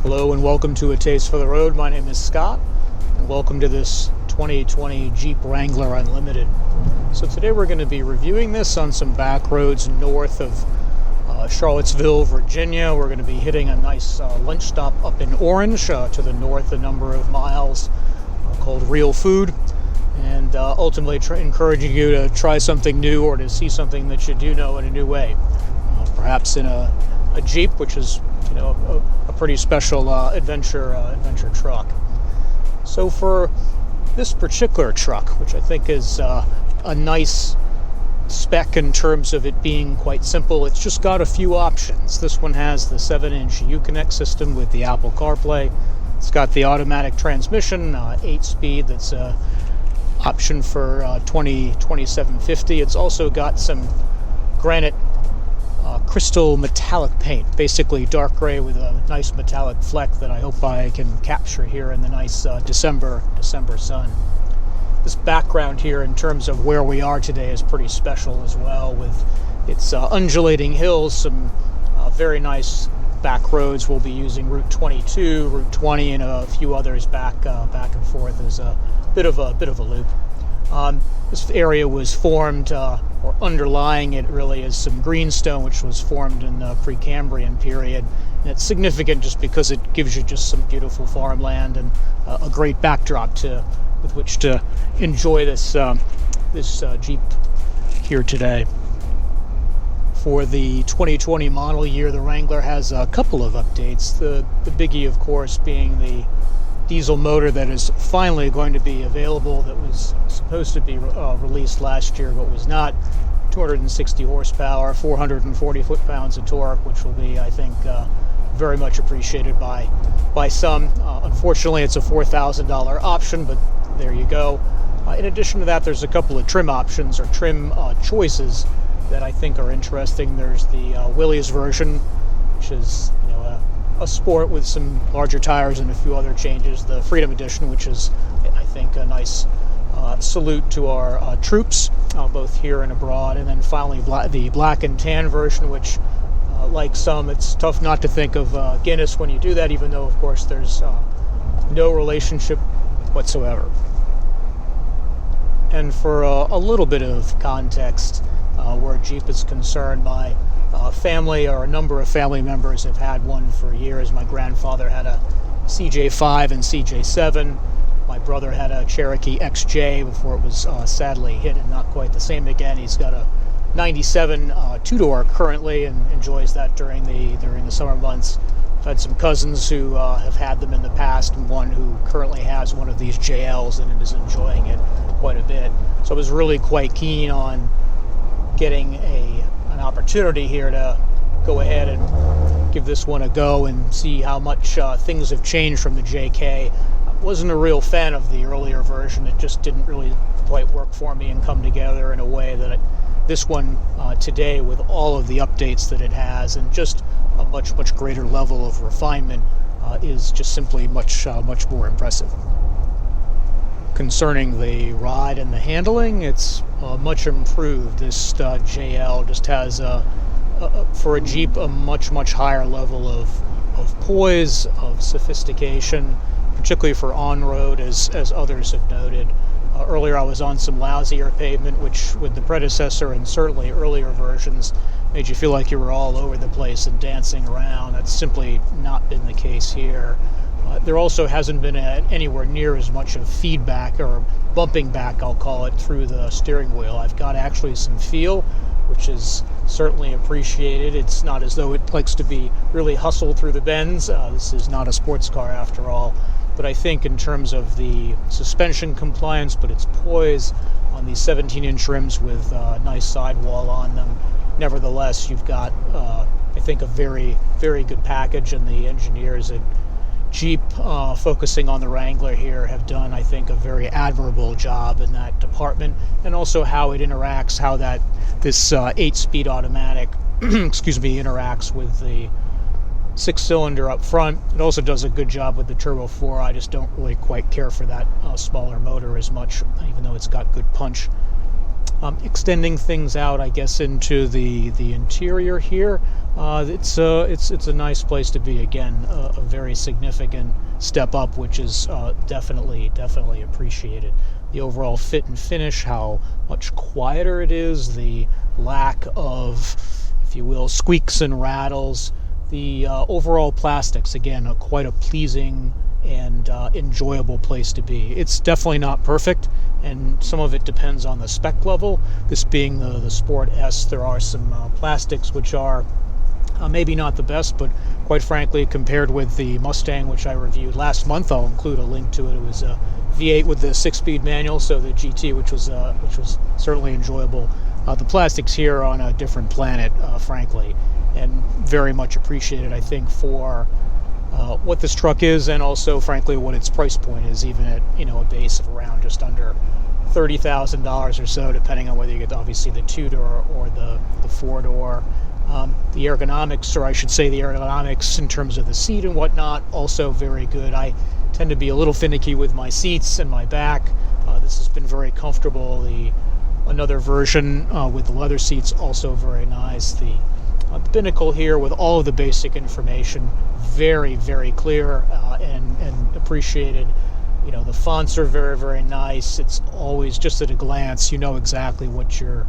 Hello and welcome to A Taste for the Road. My name is Scott and welcome to this 2020 Jeep Wrangler Unlimited. So today we're going to be reviewing this on some back roads north of Charlottesville, Virginia. We're going to be hitting a nice lunch stop up in Orange to the north a number of miles called Real Food, and ultimately encouraging you to try something new or to see something that you do know in a new way, perhaps in a Jeep, which is a pretty special adventure truck. So for this particular truck, which I think is a nice spec in terms of it being quite simple, it's just got a few options. This one has the 7-inch Uconnect system with the Apple CarPlay. It's got the automatic transmission, 8-speed, that's an option for $27.50. It's also got some granite crystal metallic paint, basically dark gray with a nice metallic fleck that I hope I can capture here in the nice December sun. This background here in terms of where we are today is pretty special as well, with its undulating hills, some very nice back roads. We'll be using Route 22, Route 20, and a few others back and forth as a bit of a loop. This area was formed, or underlying it really, is some greenstone, which was formed in the Precambrian period. And it's significant just because it gives you just some beautiful farmland and a great backdrop with which to enjoy this Jeep here today. For the 2020 model year, the Wrangler has a couple of updates. The biggie, of course, being the diesel motor that is finally going to be available, that was supposed to be released last year but was not. 260 horsepower, 440 foot-pounds of torque, which will be, I think, very much appreciated by some. Unfortunately, it's a $4,000 option, but there you go. In addition to that, there's a couple of trim options or trim choices that I think are interesting. There's the Willys version, which is a sport with some larger tires and a few other changes. The Freedom Edition, which is, I think, a nice salute to our troops, both here and abroad. And then finally, the black and tan version, which, like some, it's tough not to think of Guinness when you do that, even though, of course, there's no relationship whatsoever. And for a little bit of context, where Jeep is concerned, my family, or a number of family members, have had one for years. My grandfather had a CJ5 and CJ7. My brother had a Cherokee XJ before it was sadly hit and not quite the same again. He's got a 97 two-door currently and enjoys that during the summer months. I've had some cousins who have had them in the past, and one who currently has one of these JLs and is enjoying it quite a bit. So I was really quite keen on getting an opportunity here to go ahead and give this one a go and see how much things have changed from the JK. I wasn't a real fan of the earlier version. It just didn't really quite work for me and come together in a way that this one today, with all of the updates that it has and just a much greater level of refinement, is just simply much more impressive. Concerning the ride and the handling, it's much improved. This JL just has, for a Jeep, a much higher level of poise, of sophistication, particularly for on-road, as others have noted. Earlier I was on some lousier pavement, which with the predecessor and certainly earlier versions made you feel like you were all over the place and dancing around. That's simply not been the case here. There also hasn't been anywhere near as much of feedback, or bumping back, I'll call it, through the steering wheel. I've got actually some feel, which is certainly appreciated. It's not as though it likes to be really hustled through the bends. This is not a sports car after all. But I think in terms of the suspension compliance, but its poise on these 17-inch rims with nice sidewall on them, nevertheless, you've got, I think, a very good package, and the engineers at Jeep, focusing on the Wrangler here, have done, I think, a very admirable job in that department, and also how it interacts, how this 8-speed automatic interacts with the 6-cylinder up front. It also does a good job with the Turbo 4. I just don't really quite care for that smaller motor as much, even though it's got good punch. Extending things out, I guess, into the interior here, It's a nice place to be. Again, a very significant step up, which is definitely appreciated. The overall fit and finish, how much quieter it is, the lack of, if you will, squeaks and rattles, the overall plastics, again, quite a pleasing and enjoyable place to be. It's definitely not perfect, and some of it depends on the spec level. This being the Sport S, there are some plastics which are maybe not the best, but quite frankly, compared with the Mustang, which I reviewed last month, I'll include a link to it. It was a V8 with the 6-speed manual, so the GT, which was certainly enjoyable. The plastics here are on a different planet, frankly, and very much appreciated, I think, for what this truck is, and also, frankly, what its price point is, even at a base of around just under $30,000 or so, depending on whether you get obviously the 2-door or the 4-door. The ergonomics, or I should say the ergonomics in terms of the seat and whatnot, also very good. I tend to be a little finicky with my seats and my back. This has been very comfortable. Another version with the leather seats, also very nice. The binnacle here with all of the basic information, very clear and appreciated. The fonts are very nice. It's always just at a glance, you know exactly what you're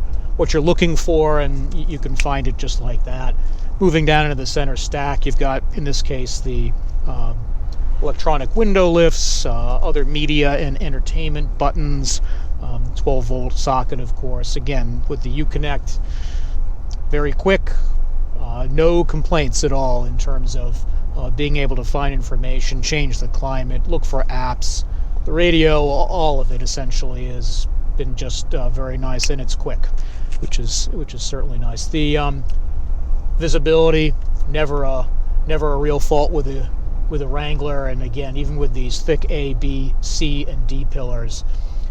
looking for, and you can find it just like that. Moving down into the center stack, you've got, in this case, the electronic window lifts, other media and entertainment buttons, 12-volt socket, of course. Again, with the Uconnect, very quick, no complaints at all in terms of being able to find information, change the climate, look for apps. The radio, all of it essentially has been just very nice, and it's quick, which is certainly nice. The visibility, never a real fault with a Wrangler, and again, even with these thick A, B, C, and D pillars,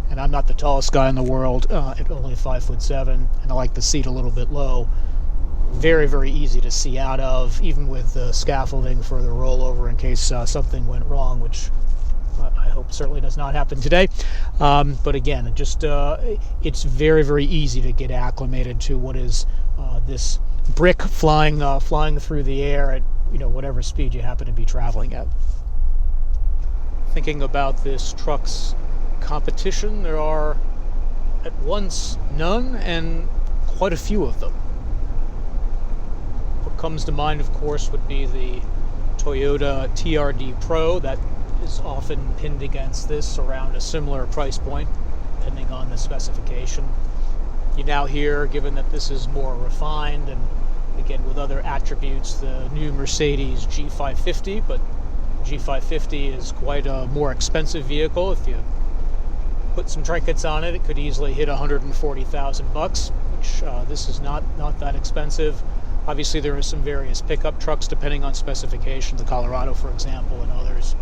and I'm not the tallest guy in the world at only 5'7", and I like the seat a little bit low. Very easy to see out of, even with the scaffolding for the rollover in case something went wrong, which I hope certainly does not happen today. But again, it's very easy to get acclimated to what is this brick flying through the air at whatever speed you happen to be traveling at. Thinking about this truck's competition, there are at once none and quite a few of them. What comes to mind, of course, would be the Toyota TRD Pro. That is often pinned against this around a similar price point, depending on the specification. You now hear, given that this is more refined and again with other attributes, the new Mercedes G550, but G550 is quite a more expensive vehicle. If you put some trinkets on it, it could easily hit $140,000, which this is not that expensive. Obviously, there are some various pickup trucks depending on specification, the Colorado, for example, and others.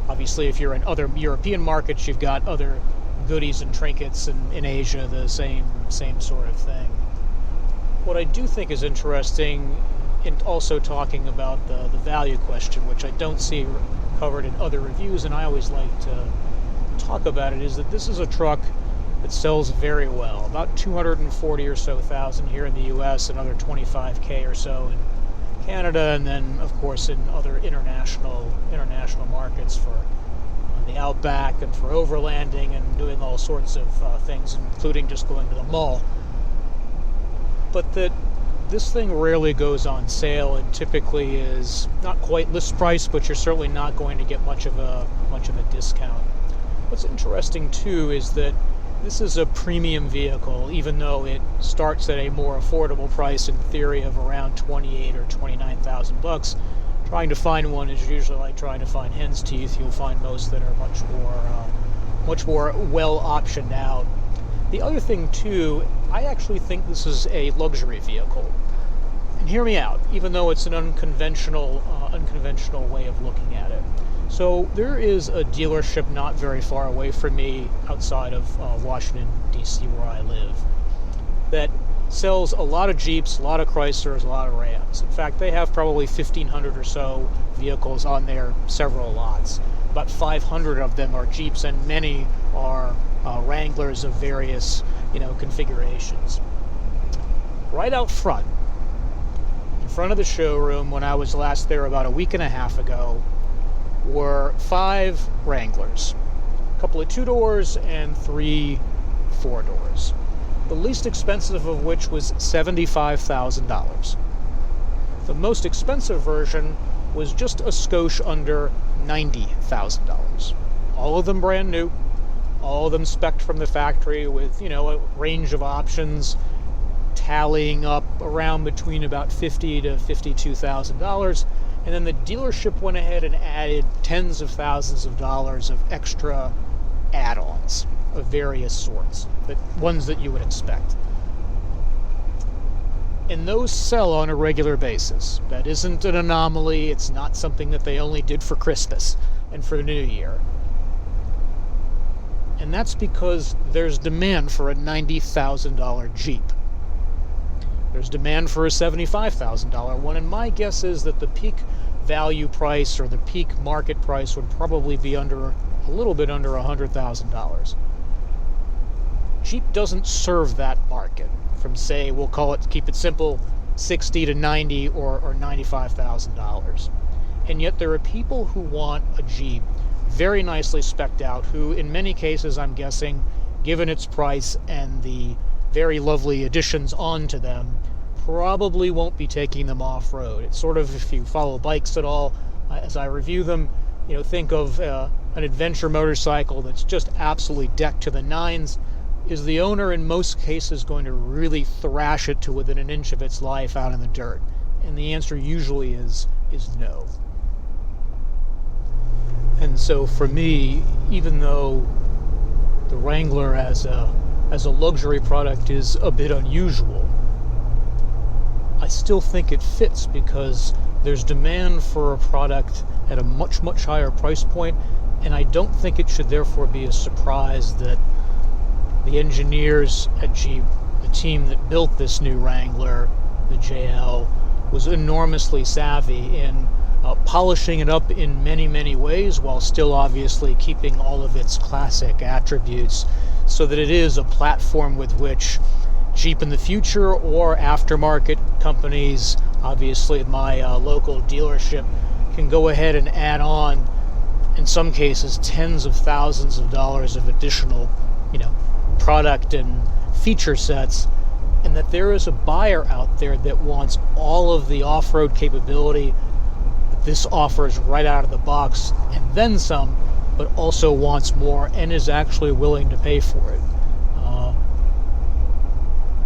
Obviously, if you're in other European markets, you've got other goodies and trinkets, and in Asia, the same sort of thing. What I do think is interesting, in also talking about the value question, which I don't see covered in other reviews, and I always like to talk about it, is that this is a truck that sells very well. About 240 or so thousand here in the U.S., another 25K or so in Canada, and then of course in other international markets for the Outback and for overlanding and doing all sorts of things, including just going to the mall. But that this thing rarely goes on sale, and typically is not quite list price, but you're certainly not going to get much of a discount. What's interesting too is that this is a premium vehicle, even though it starts at a more affordable price in theory of around $28,000 or $29,000. Trying to find one is usually like trying to find hen's teeth. You'll find most that are much more well optioned out. The other thing too, I actually think this is a luxury vehicle. And hear me out, even though it's an unconventional way of looking at it. So there is a dealership not very far away from me outside of Washington, D.C., where I live, that sells a lot of Jeeps, a lot of Chryslers, a lot of Rams. In fact, they have probably 1,500 or so vehicles on their several lots. About 500 of them are Jeeps, and many are Wranglers of various configurations. Right out front, in front of the showroom when I was last there about a week and a half ago were 5 Wranglers, a couple of 2-doors and 3 4-doors. The least expensive of which was $75,000. The most expensive version was just a skosh under $90,000. All of them brand new, all of them spec'd from the factory with, a range of options tallying up around between about $50,000 to $52,000. And then the dealership went ahead and added tens of thousands of dollars of extra add-ons of various sorts, ones that you would expect. And those sell on a regular basis. That isn't an anomaly. It's not something that they only did for Christmas and for the New Year. And that's because there's demand for a $90,000 Jeep. There's demand for a $75,000 one, and my guess is that the peak value price or the peak market price would probably be a little bit under $100,000. Jeep doesn't serve that market from, say, we'll keep it simple, $60,000 to $90,000 or $95,000. And yet there are people who want a Jeep very nicely spec'd out, who in many cases, I'm guessing, given its price and the very lovely additions onto them, probably won't be taking them off-road. It's sort of, if you follow bikes at all, as I review them, think of an adventure motorcycle that's just absolutely decked to the nines. Is the owner in most cases going to really thrash it to within an inch of its life out in the dirt? And the answer usually is no. And so for me, even though the Wrangler as a luxury product is a bit unusual, I still think it fits because there's demand for a product at a much, much higher price point, and I don't think it should therefore be a surprise that the engineers at Jeep, the team that built this new Wrangler, the JL, was enormously savvy in polishing it up in many, many ways while still obviously keeping all of its classic attributes so that it is a platform with which Jeep in the future or aftermarket companies, obviously my local dealership, can go ahead and add on, in some cases, tens of thousands of dollars of additional, product and feature sets, and that there is a buyer out there that wants all of the off-road capability that this offers right out of the box and then some, but also wants more and is actually willing to pay for it.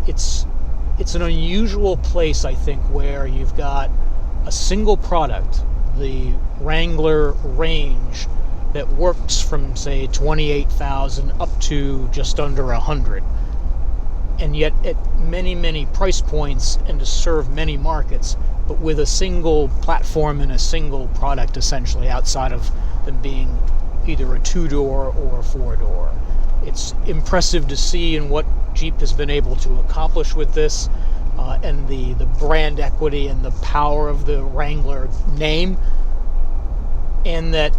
It's an unusual place, I think, where you've got a single product, the Wrangler range, that works from, say, $28,000 up to just under $100,000, and yet at many, many price points and to serve many markets, but with a single platform and a single product, essentially, outside of them being either a 2-door or a 4-door. It's impressive to see in what Jeep has been able to accomplish with this, and the brand equity and the power of the Wrangler name, and that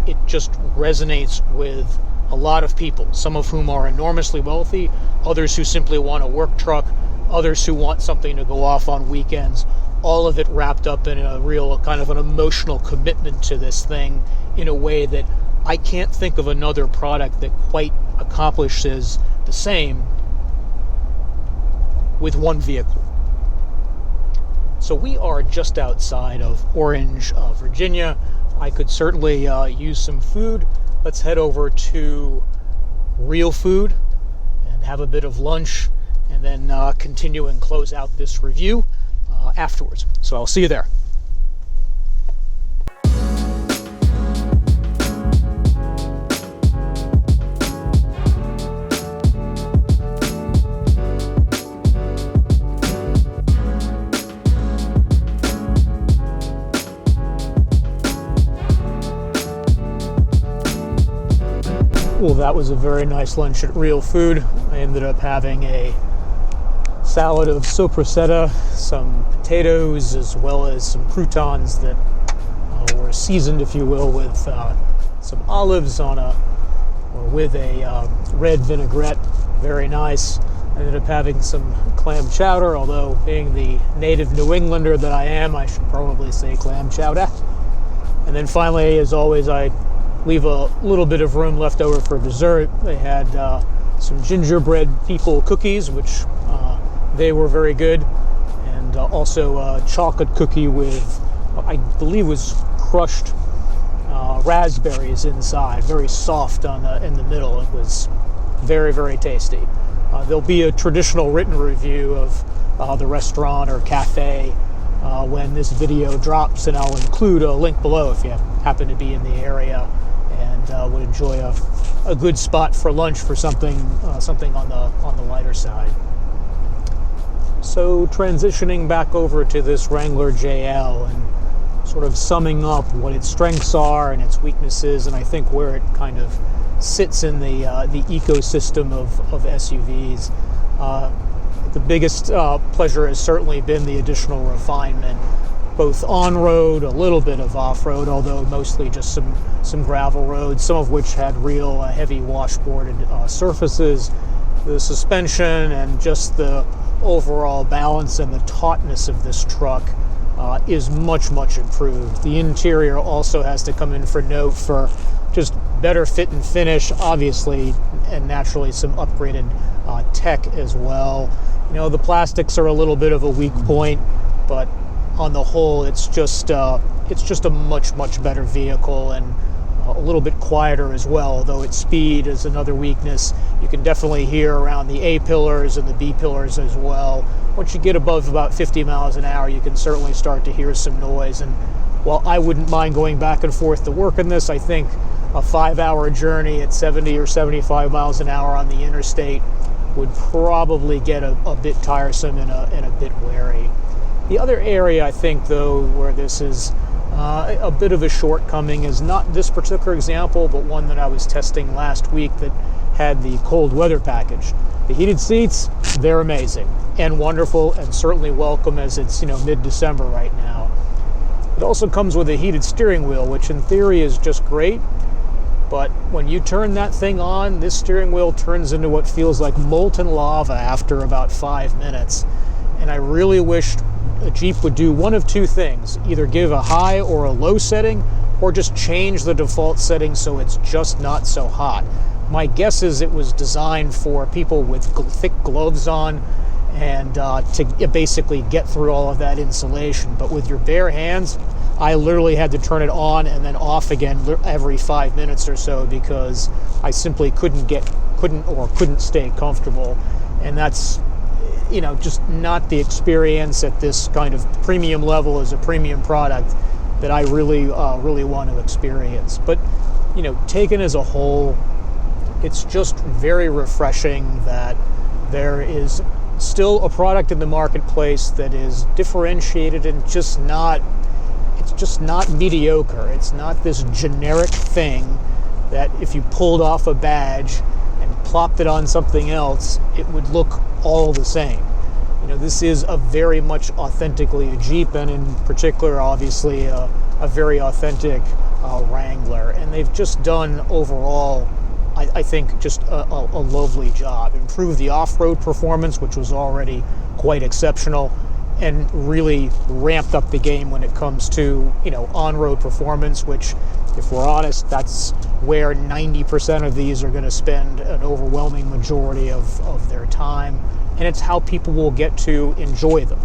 it just resonates with a lot of people, some of whom are enormously wealthy, others who simply want a work truck, others who want something to go off on weekends, all of it wrapped up in a real kind of an emotional commitment to this thing in a way that I can't think of another product that quite accomplishes the same with one vehicle. So we are just outside of Orange, Virginia. I could certainly use some food. Let's head over to Real Food and have a bit of lunch, and then continue and close out this review afterwards. So I'll see you there. Well, that was a very nice lunch at Real Food. I ended up having a salad of sopressata, some potatoes, as well as some croutons that were seasoned, if you will, with some olives with a red vinaigrette. Very nice. Ended up having some clam chowder, although being the native New Englander that I am, I should probably say clam chowder. And then finally, as always, I leave a little bit of room left over for dessert. They had some gingerbread people cookies, which they were very good, and also a chocolate cookie with, I believe, was crushed raspberries inside, very soft in the middle. It was very, very tasty. There'll be a traditional written review of the restaurant or cafe when this video drops, and I'll include a link below if you happen to be in the area and would enjoy a good spot for lunch for something on the lighter side. So transitioning back over to this Wrangler JL and sort of summing up what its strengths are and its weaknesses, and I think where it kind of sits in the ecosystem of SUVs. The biggest pleasure has certainly been the additional refinement, both on-road, a little bit of off-road, although mostly just some gravel roads, some of which had real heavy washboarded surfaces. The suspension and just the overall balance and the tautness of this truck is much, much improved. The interior also has to come in for note for just better fit and finish, obviously, and naturally some upgraded tech as well. You know, the plastics are a little bit of a weak point, but on the whole, it's just a much, much better vehicle, and a little bit quieter as well, although its speed is another weakness. You can definitely hear around the A pillars and the B pillars as well. Once you get above about 50 miles an hour, you can certainly start to hear some noise. And while I wouldn't mind going back and forth to work in this, I think a 5-hour journey at 70 or 75 miles an hour on the interstate would probably get a bit tiresome and a bit wary. The other area I think, though, where this is a bit of a shortcoming is not this particular example, but one that I was testing last week that had the cold weather package. The heated seats, they're amazing and wonderful and certainly welcome as it's, mid-December right now. It also comes with a heated steering wheel, which in theory is just great, but when you turn that thing on, this steering wheel turns into what feels like molten lava after about 5 minutes. And I really wished a Jeep would do one of two things, either give a high or a low setting, or just change the default setting so it's just not so hot. My guess is it was designed for people with thick gloves on and to basically get through all of that insulation. But with your bare hands, I literally had to turn it on and then off again every 5 minutes or so because I simply couldn't stay comfortable. And that's just not the experience at this kind of premium level as a premium product that I really want to experience. But, taken as a whole, it's just very refreshing that there is still a product in the marketplace that is differentiated and it's just not mediocre. It's not this generic thing that if you pulled off a badge and plopped it on something else, it would look all the same. This is a very much authentically a Jeep, and in particular, obviously, a very authentic Wrangler. And they've just done overall, I think, just a lovely job. Improved the off-road performance, which was already quite exceptional, and really ramped up the game when it comes to, on-road performance, which, if we're honest, that's where 90% of these are going to spend an overwhelming majority of their time. And it's how people will get to enjoy them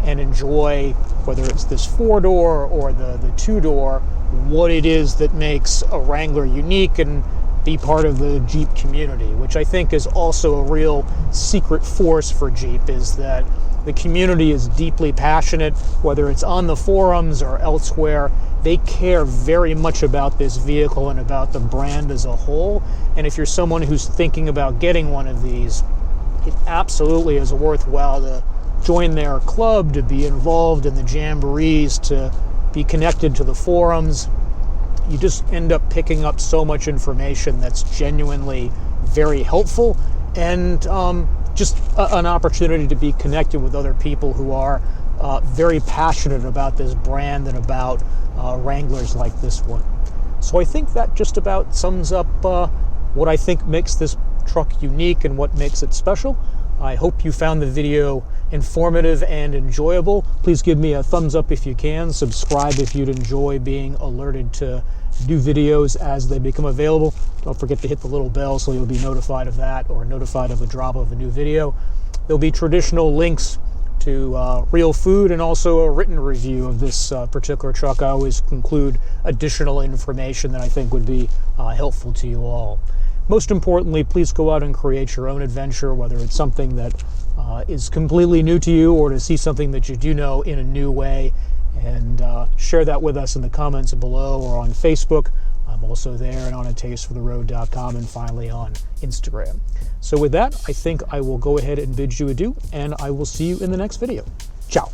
and enjoy, whether it's this 4-door or the 2-door, what it is that makes a Wrangler unique and be part of the Jeep community, which I think is also a real secret force for Jeep, is that the community is deeply passionate, whether it's on the forums or elsewhere. They care very much about this vehicle and about the brand as a whole. And if you're someone who's thinking about getting one of these, it absolutely is worthwhile to join their club, to be involved in the jamborees, to be connected to the forums. You just end up picking up so much information that's genuinely very helpful, and just an opportunity to be connected with other people who are very passionate about this brand and about Wranglers like this one. So I think that just about sums up what I think makes this truck unique and what makes it special. I hope you found the video informative and enjoyable. Please give me a thumbs up if you can. Subscribe if you'd enjoy being alerted to new videos as they become available. Don't forget to hit the little bell so you'll be notified of that, or notified of the drop of a new video. There'll be traditional links to real food and also a written review of this particular truck. I always include additional information that I think would be helpful to you all. Most importantly, please go out and create your own adventure, whether it's something that is completely new to you or to see something that you do know in a new way, and share that with us in the comments below or on Facebook. I'm also there and on atastefortheroad.com, and finally on Instagram. So with that, I think I will go ahead and bid you adieu, and I will see you in the next video. Ciao.